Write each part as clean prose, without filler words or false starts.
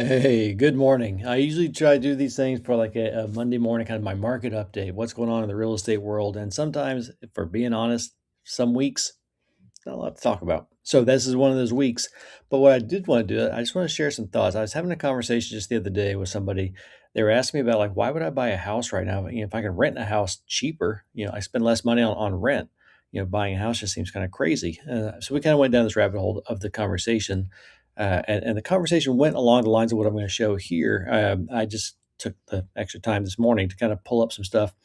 Hey, good morning. I usually try to do these things for like a Monday morning, kind of my market update, what's going on in the real estate world. And sometimes, if we're being honest, some weeks, not a lot to talk about. So this is one of those weeks. But what I did want to do, I just want to share some thoughts. I was having a conversation just the other day with somebody. They were asking me about like, why would I buy a house right now? If I could rent a house cheaper, I spend less money on rent. Buying a house just seems kind of crazy. So we kind of went down this rabbit hole of the conversation. And the conversation went along the lines of what I'm going to show here. I just took the extra time this morning to kind of pull up some stuff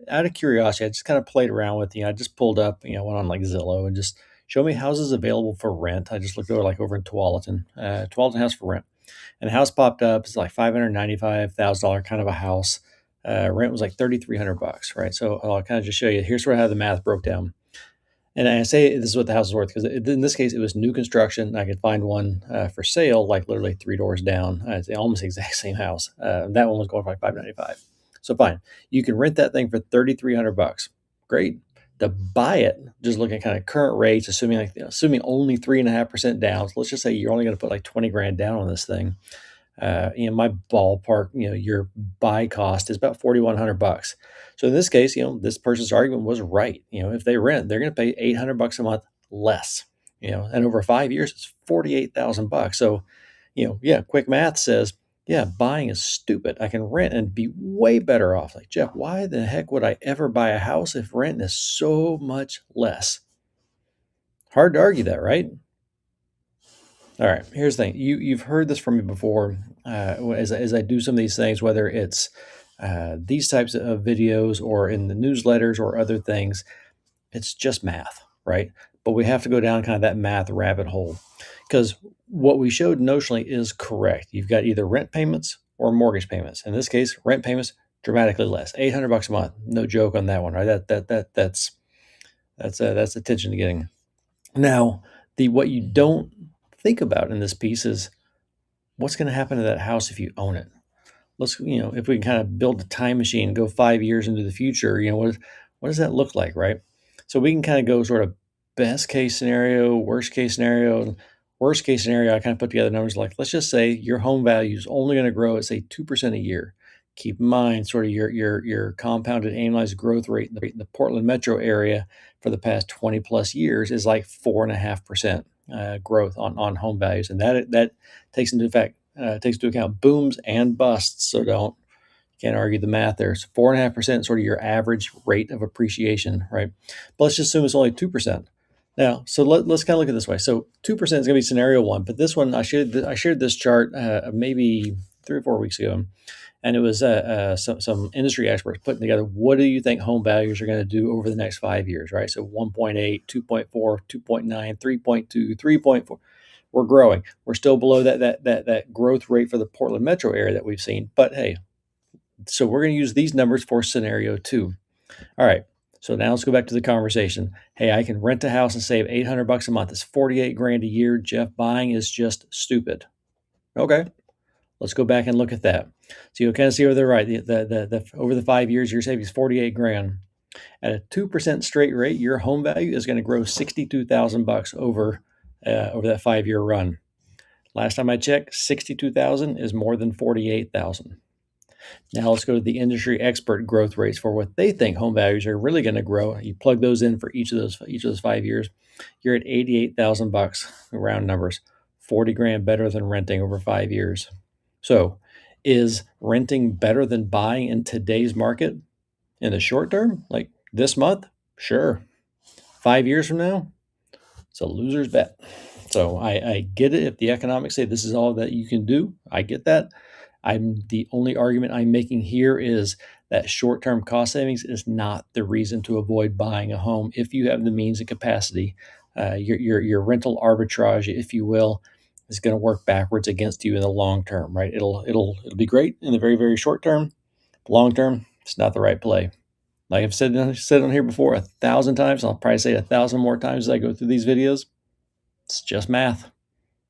out of curiosity. I just kind of played around with, I just pulled up, went on like Zillow and just show me houses available for rent. I just looked over like over in Tualatin, Tualatin house for rent. And the house popped up. It's like $595,000 kind of a house. Rent was like $3,300, right? So I'll kind of just show you. Here's where how the math broke down. And I say this is what the house is worth because in this case, it was new construction. I could find one for sale, like literally three doors down. It's almost the exact same house. That one was going for like $595. So fine, you can rent that thing for $3,300. Great. To buy it, just looking at kind of current rates, assuming only 3.5% down. So let's just say you're only going to put like 20 grand down on this thing. My ballpark, your buy cost is about $4,100. So in this case, this person's argument was right. If they rent, they're going to pay $800 a month less. And over 5 years, it's $48,000. So, yeah, quick math says, yeah, buying is stupid. I can rent and be way better off. Like, Jeff, why the heck would I ever buy a house if rent is so much less? Hard to argue that, right? All right, here's the thing. You've heard this from me before. As I do some of these things, whether it's these types of videos or in the newsletters or other things, it's just math, right? But we have to go down kind of that math rabbit hole because what we showed notionally is correct. You've got either rent payments or mortgage payments. In this case, rent payments dramatically less, $800 a month. No joke on that one, right? That's attention to getting. Now, the what you don't think about in this piece is what's going to happen to that house if you own it. Let's, if we can kind of build a time machine, go 5 years into the future, what does that look like, right? So we can kind of go sort of best case scenario, worst case scenario. Worst case scenario, I kind of put together numbers like, let's just say your home value is only going to grow at say 2% a year. Keep in mind sort of your compounded annualized growth rate in the Portland metro area for the past 20 plus years is like 4.5% growth on home values, and that takes into account booms and busts. So can't argue the math there. So 4.5% sort of your average rate of appreciation, right? But let's just assume it's only 2%. Now, so let's kind of look at it this way. So 2% is going to be scenario one, but this one I shared this chart maybe 3 or 4 weeks ago, and it was some industry experts putting together what do you think home values are going to do over the next 5 years, right? So 1.8, 2.4, 2.9, 3.2, 3.4. We're growing. We're still below that growth rate for the Portland metro area that we've seen. But hey, so we're going to use these numbers for scenario two. All right. So now let's go back to the conversation. Hey, I can rent a house and save $800 a month. It's 48 grand a year. Jeff, buying is just stupid. Okay. Let's go back and look at that. So you'll kind of see over the right, over the 5 years, you're saving 48 grand. At a 2% straight rate, your home value is going to grow $62,000 over that 5 year run. Last time I checked, 62,000 is more than 48,000. Now let's go to the industry expert growth rates for what they think home values are really going to grow. You plug those in for each of those 5 years, you're at $88,000 round numbers, 40 grand better than renting over 5 years. So, is renting better than buying in today's market in the short term, like this month? Sure. 5 years from now, it's a loser's bet. So I get it if the economics say this is all that you can do. I get that. The only argument I'm making here is that short-term cost savings is not the reason to avoid buying a home if you have the means and capacity. Your rental arbitrage, if you will, is going to work backwards against you in the long term, right? It'll be great in the very, very short term. Long term, it's not the right play. Like I've said on here before 1,000 times, I'll probably say 1,000 more times as I go through these videos. It's just math.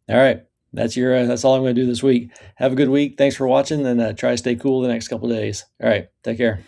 All right. That's all I'm going to do this week. Have a good week. Thanks for watching, and try to stay cool the next couple of days. All right. Take care.